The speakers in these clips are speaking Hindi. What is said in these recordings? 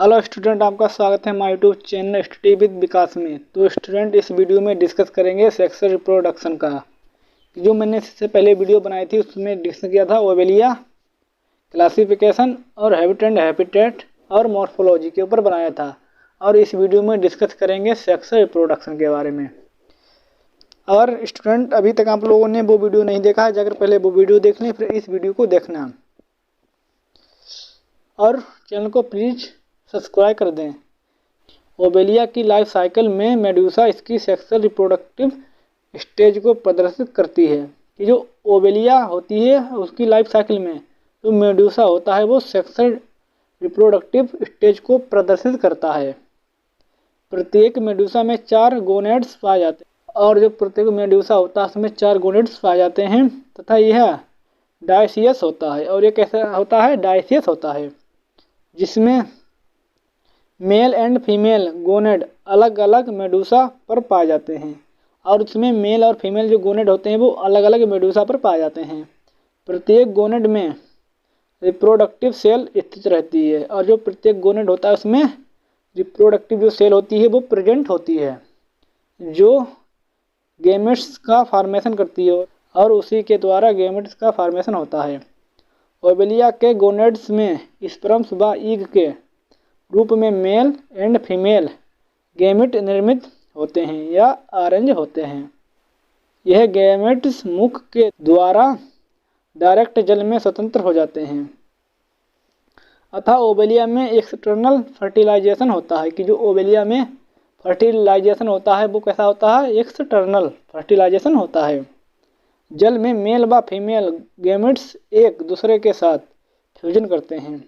हेलो स्टूडेंट, आपका स्वागत है हमारे यूट्यूब चैनल स्टडी विद विकास में। तो स्टूडेंट, इस वीडियो में डिस्कस करेंगे सेक्सुअल रिप्रोडक्शन का। जो मैंने इससे पहले वीडियो बनाई थी उसमें डिस्कस किया था ओवेलिया, क्लासिफिकेशन और हैबिट एंड हैबिटेट और मॉर्फोलॉजी के ऊपर बनाया था। और इस वीडियो में डिस्कस करेंगे सेक्सुअल रिप्रोडक्शन के बारे में। और स्टूडेंट, अभी तक आप लोगों ने वो वीडियो नहीं देखा है, अगर पहले वो वीडियो देख लें फिर इस वीडियो को देखना और चैनल को प्लीज़ सब्सक्राइब कर दें। ओवेलिया की लाइफ साइकिल में मेडूसा इसकी सेक्सुअल रिप्रोडक्टिव स्टेज को प्रदर्शित करती है कि जो ओवेलिया होती है उसकी लाइफ साइकिल में जो मेडूसा होता है वो सेक्सुअल रिप्रोडक्टिव स्टेज को प्रदर्शित करता है। प्रत्येक मेडूसा में 4 गोनेड्स पाए जाते हैं और जो प्रत्येक मेडूसा होता है उसमें 4 गोनेड्स पाए जाते हैं तथा यह डायसियस होता है। और ये कैसा होता है? डायसियस होता है, जिसमें मेल एंड फीमेल गोनेड अलग अलग मेडूसा पर पाए जाते हैं और उसमें मेल और फीमेल जो गोनेड होते हैं वो अलग अलग मेडूसा पर पाए जाते हैं। प्रत्येक गोनेड में रिप्रोडक्टिव सेल स्थित रहती है और जो प्रत्येक गोनेड होता है उसमें रिप्रोडक्टिव जो सेल होती है वो प्रेजेंट होती है, जो गैमेट्स का फॉर्मेशन करती है और उसी के द्वारा गैमेट्स का फॉर्मेशन होता है। ओवेलिया के गोनेड्स में स्पर्म्स व ईग के रूप में मेल एंड फीमेल गैमेट निर्मित होते हैं या अरेंज होते हैं। यह गैमेट्स मुख के द्वारा डायरेक्ट जल में स्वतंत्र हो जाते हैं। अतः ओवेलिया में एक्सटर्नल फर्टिलाइजेशन होता है कि जो ओवेलिया में फर्टिलाइजेशन होता है वो कैसा होता है? एक्सटर्नल फर्टिलाइजेशन होता है। जल में मेल व फीमेल गैमेट्स एक दूसरे के साथ फ्यूजन करते हैं,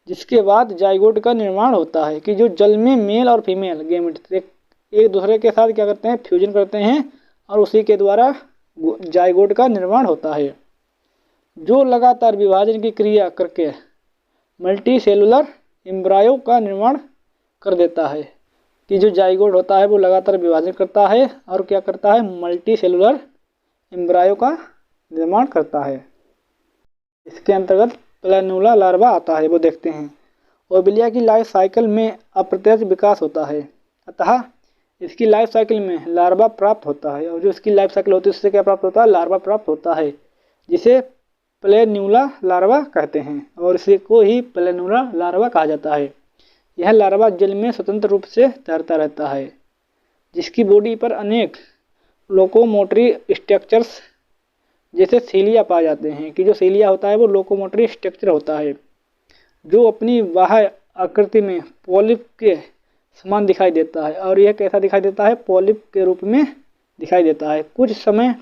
जिसके बाद जाइगोट का निर्माण होता है कि जो जल में मेल और फीमेल गैमेट्स एक दूसरे के साथ क्या करते हैं? फ्यूजन करते हैं और उसी के द्वारा जाइगोट का निर्माण होता है, जो लगातार विभाजन की क्रिया करके मल्टी सेलुलर एम्ब्रायो का निर्माण कर देता है कि जो जाइगोट होता है वो लगातार विभाजन करता है और क्या करता है? मल्टी सेलुलर एम्ब्रायो का निर्माण करता है। इसके अंतर्गत प्लेनुला लार्वा आता है, वो देखते हैं। ओवेलिया की लाइफ साइकिल में अप्रत्यक्ष विकास होता है, अतः इसकी लाइफ साइकिल में लार्वा प्राप्त होता है और जो इसकी लाइफ साइकिल होती है उससे क्या प्राप्त होता है? लार्वा प्राप्त होता है, जिसे प्लेन्यूला लार्वा कहते हैं और इसी को ही प्लेनुला लार्वा कहा जाता है। यह लार्वा जल में स्वतंत्र रूप से तैरता रहता है, जिसकी बॉडी पर अनेक लोकोमोटरी स्ट्रक्चर्स जैसे सीलिया पाए जाते हैं कि जो सीलिया होता है वो लोकोमोटरी स्ट्रक्चर होता है, जो अपनी बाह्य आकृति में पॉलिप के समान दिखाई देता है। और यह कैसा दिखाई देता है? पॉलिप के रूप में दिखाई देता है। कुछ समय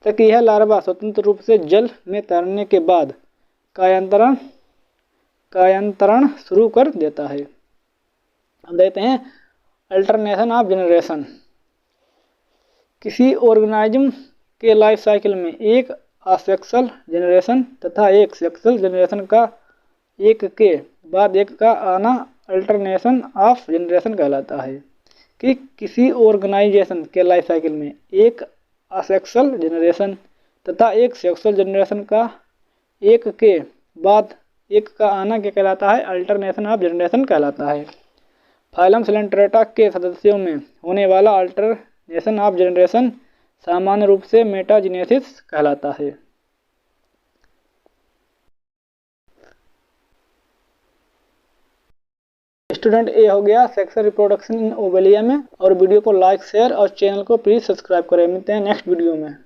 तक यह लार्वा स्वतंत्र रूप से जल में तैरने के बाद कायांतरण शुरू कर देता है। अब देखते हैं अल्टरनेशन ऑफ जनरेशन। किसी ऑर्गेनिज्म के लाइफ साइकिल में एक असेक्सुअल जनरेशन तथा एक सेक्सुअल जनरेशन का एक के बाद एक का आना अल्टरनेशन ऑफ जनरेशन कहलाता है कि किसी ऑर्गेनाइजेशन के लाइफ साइकिल में एक असेक्सुअल जनरेशन तथा एक सेक्सुअल जनरेशन का एक के बाद एक का आना क्या कहलाता है? अल्टरनेशन ऑफ जनरेशन कहलाता है। फाइलम सिलेंट्रेटा के सदस्यों में होने वाला अल्टरनेशन ऑफ जनरेशन सामान्य रूप से मेटाजेनेसिस कहलाता है। स्टूडेंट, ये हो गया सेक्सुअल रिप्रोडक्शन इन ओवेलिया में। और वीडियो को लाइक, शेयर और चैनल को प्लीज़ सब्सक्राइब करें। मिलते हैं नेक्स्ट वीडियो में।